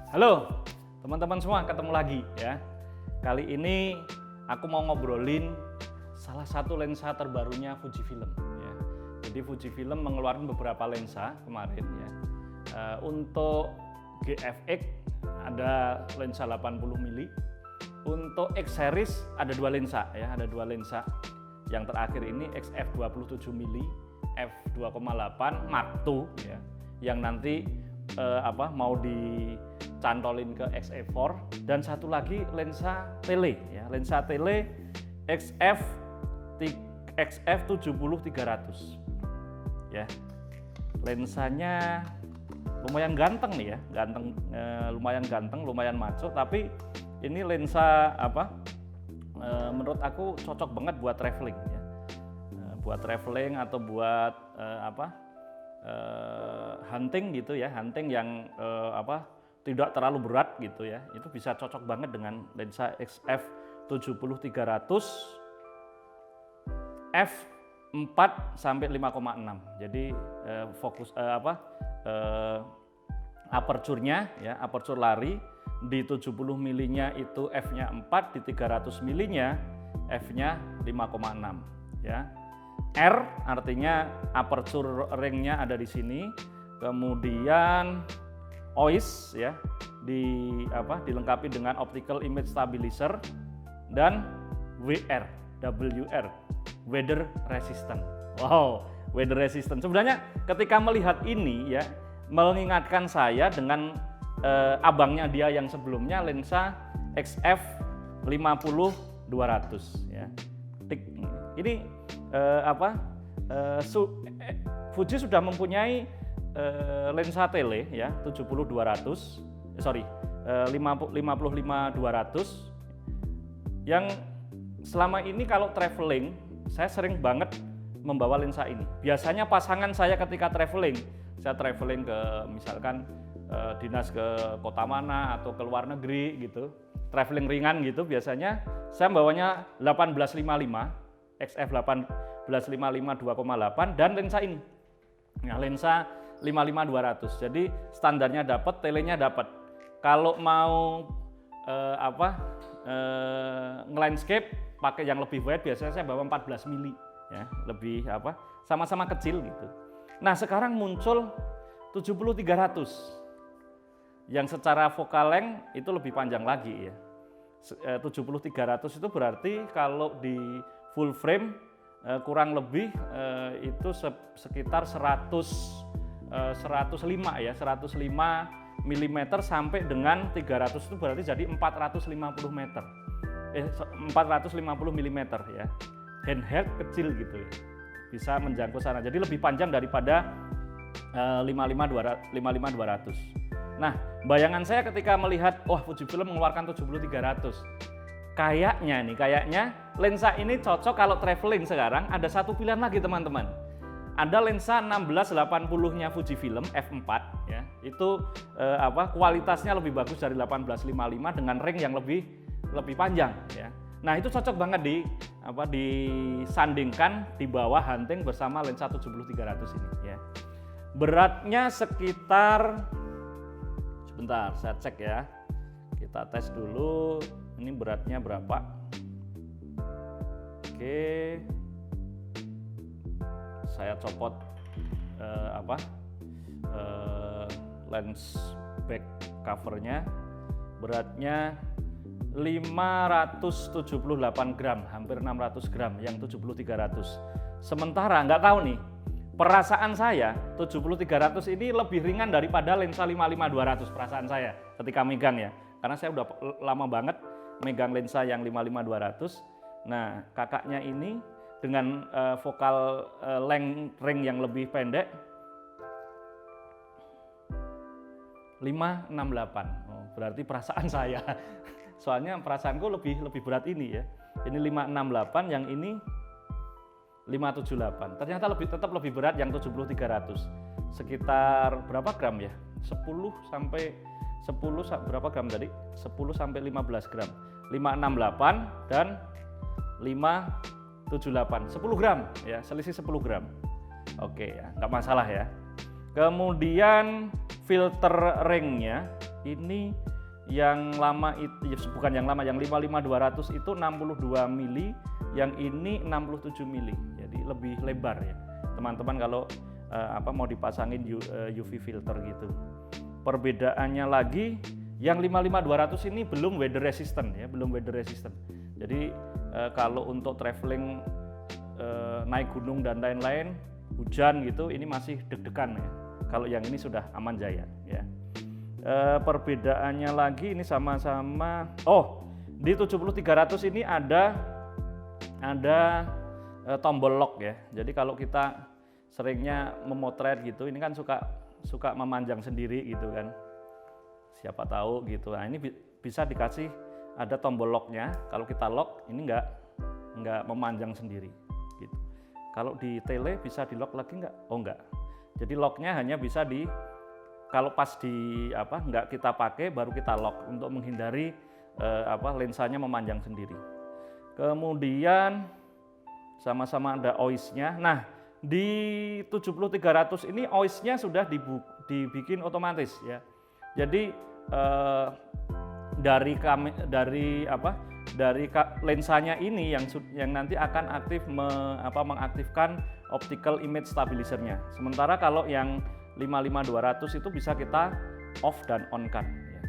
Halo teman-teman semua, ketemu lagi ya. Kali ini aku mau ngobrolin salah satu lensa terbarunya Fujifilm ya. Jadi Fujifilm mengeluarkan beberapa lensa kemarin ya. Untuk GFX ada lensa 80 mili. Untuk X series ada dua lensa ya, ada dua lensa. Yang terakhir ini XF 27 mili f2,8 Mark II ya. Yang nanti mau dicantolin ke XF4, dan satu lagi lensa tele ya, lensa tele XF 70-300 ya. Lensanya lumayan ganteng nih ya, lumayan maco, tapi ini lensa menurut aku cocok banget buat traveling ya. Buat traveling atau buat hunting gitu ya, hunting yang tidak terlalu berat gitu ya, itu bisa cocok banget dengan lensa XF 70-300 f4 sampai 5,6. Jadi fokus aperture-nya ya, aperture lari di 70 milinya itu f-nya 4, di 300 milinya f-nya 5,6 ya. R artinya aperture ring-nya ada di sini, kemudian OIS ya, dilengkapi dengan optical image stabilizer, dan WR weather resistant. Wow, weather resistant. Sebenarnya ketika melihat ini ya, mengingatkan saya dengan abangnya dia yang sebelumnya, lensa XF 50-200 ya. Ini Fuji sudah mempunyai lensa tele ya 50-200 yang selama ini kalau traveling saya sering banget membawa lensa ini. Biasanya pasangan saya ketika traveling, saya traveling ke misalkan dinas ke kota mana atau ke luar negeri gitu, traveling ringan gitu, biasanya saya bawanya 1855 XF 1855 2,8 dan lensa ini. Nah, lensa 55-200. Jadi standarnya dapat, telenya dapat. Kalau mau nge-landscape pakai yang lebih wide, biasanya saya bawa 14 mili ya, lebih sama-sama kecil gitu. Nah, sekarang muncul 70-300 yang secara focal length itu lebih panjang lagi ya. 70-300 itu berarti kalau di full frame kurang lebih itu sekitar 105 ya, 105 mm sampai dengan 300 itu berarti jadi 450 meter. 450 mm ya. Handheld kecil gitu ya. Bisa menjangkau sana. Jadi lebih panjang daripada 55-200. Nah, bayangan saya ketika melihat Fujifilm mengeluarkan 70-300. Kayaknya lensa ini cocok kalau traveling. Sekarang ada satu pilihan lagi teman-teman. Ada lensa 1680-nya Fujifilm f4 ya. Itu kualitasnya lebih bagus dari 1855 dengan ring yang lebih panjang ya. Nah, itu cocok banget disandingkan di bawah hunting bersama lensa 70-300 ini ya. Beratnya sekitar, sebentar saya cek ya. Kita tes dulu. Ini beratnya berapa? Oke, saya copot lens back covernya. Beratnya 578 gram, hampir 600 gram yang 70-300. Sementara nggak tahu nih, perasaan saya 70-300 ini lebih ringan daripada lensa 55-200, perasaan saya ketika megang ya. Karena saya udah lama banget megang lensa yang 55-200. Nah, kakaknya ini dengan focal length ring yang lebih pendek 568. Berarti perasaan saya. Soalnya perasaanku lebih berat ini ya. Ini 568, yang ini 578. Ternyata tetap lebih berat yang 70-300. Sekitar berapa gram ya? 10 berapa gram tadi? 10 sampai 15 gram. 568 dan 578. 10 gram ya, selisih 10 gram. Oke ya, nggak masalah ya. Kemudian filter ringnya Ini yang lama itu bukan yang lama, yang 55-200 itu 62 mili, yang ini 67 mili. Jadi lebih lebar ya. Teman-teman kalau mau dipasangin UV filter gitu. Perbedaannya lagi yang 55-200 ini belum weather resistant ya, belum weather resistant. Jadi kalau untuk traveling naik gunung dan lain-lain, hujan gitu, ini masih deg-degan ya. Kalau yang ini sudah aman jaya ya. Perbedaannya lagi ini sama-sama, di 70-300 ini ada tombol lock ya. Jadi kalau kita seringnya memotret gitu, ini kan suka memanjang sendiri gitu kan. Siapa tahu gitu. Nah, ini bisa dikasih ada tombol locknya. Kalau kita lock, ini nggak memanjang sendiri gitu. Kalau di tele bisa di lock lagi nggak? Oh nggak. Jadi locknya hanya bisa kalau pas nggak kita pakai baru kita lock untuk menghindari lensanya memanjang sendiri. Kemudian sama-sama ada OIS-nya. Nah, di 70-300 ini OIS-nya sudah dibikin otomatis ya. Jadi dari lensanya ini yang nanti akan mengaktifkan optical image stabilizer-nya. Sementara kalau yang 55-200 itu bisa kita off dan on kan ya.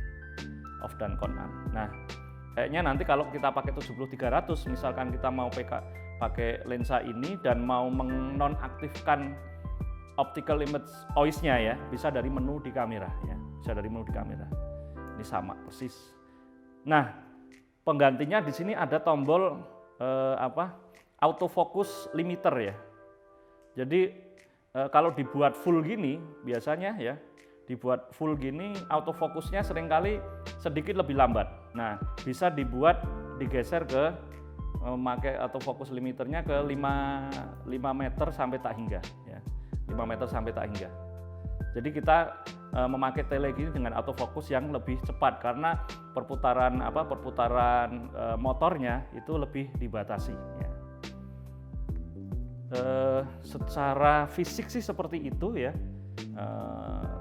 Off dan on. Nah, kayaknya nanti kalau kita pakai 70-300 misalkan kita mau pakai lensa ini dan mau menonaktifkan optical image OIS-nya ya, bisa dari menu di kamera ya. Bisa dari menu di kamera. Ini sama persis. Nah, penggantinya di sini ada tombol autofocus limiter ya. Jadi kalau dibuat full gini, biasanya ya, dibuat full gini, autofokusnya seringkali sedikit lebih lambat. Nah, bisa digeser ke memakai autofocus limiternya ke 5 meter sampai tak hingga. Ya, 5 meter sampai tak hingga. Jadi kita memakai tele gini dengan autofokus yang lebih cepat karena perputaran motornya itu lebih dibatasi. Ya. Secara fisik sih seperti itu ya.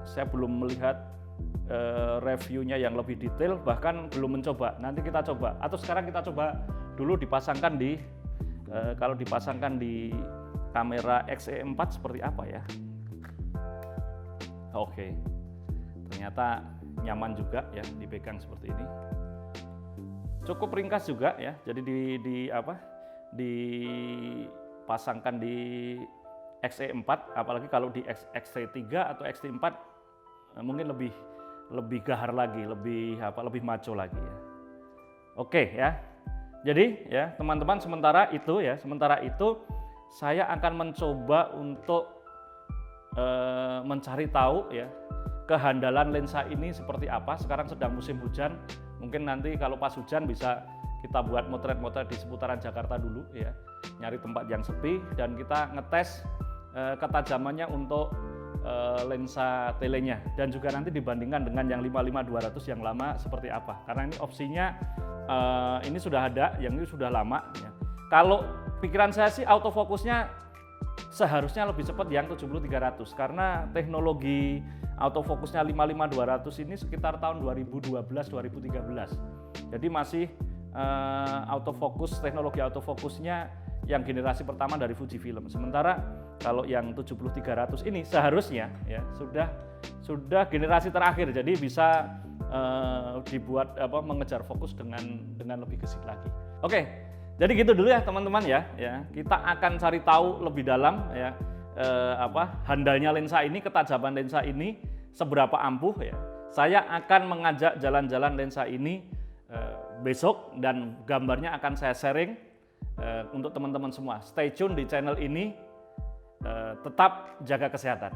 Saya belum melihat reviewnya yang lebih detail, bahkan belum mencoba. Nanti kita coba, atau sekarang kita coba dulu dipasangkan kalau dipasangkan di kamera XE4 seperti apa ya. Oke, ternyata nyaman juga ya dipegang seperti ini. Cukup ringkas juga ya. Jadi dipasangkan di XE4, apalagi kalau di XT3 atau XT4 mungkin lebih gahar lagi, lebih maco lagi ya. Oke ya. Jadi ya teman-teman, sementara itu saya akan mencoba untuk mencari tahu ya kehandalan lensa ini seperti apa. Sekarang sedang musim hujan, mungkin nanti kalau pas hujan bisa kita buat motret-motret di seputaran Jakarta dulu ya, nyari tempat yang sepi dan kita ngetes ketajamannya untuk lensa telenya, dan juga nanti dibandingkan dengan yang 55-200 yang lama seperti apa, karena ini opsinya ini sudah ada, yang ini sudah lama ya. Kalau pikiran saya sih autofokusnya seharusnya lebih cepat yang 70-300 karena teknologi autofokusnya 55-200 ini sekitar tahun 2012-2013. Jadi masih teknologi autofokusnya yang generasi pertama dari Fujifilm. Sementara kalau yang 70-300 ini seharusnya ya sudah generasi terakhir, jadi bisa dibuat mengejar fokus dengan lebih gesit lagi. Oke. Jadi gitu dulu ya teman-teman ya. Kita akan cari tahu lebih dalam ya handalnya lensa ini, ketajaman lensa ini seberapa ampuh ya. Saya akan mengajak jalan-jalan lensa ini besok dan gambarnya akan saya sharing untuk teman-teman semua. Stay tune di channel ini, tetap jaga kesehatan.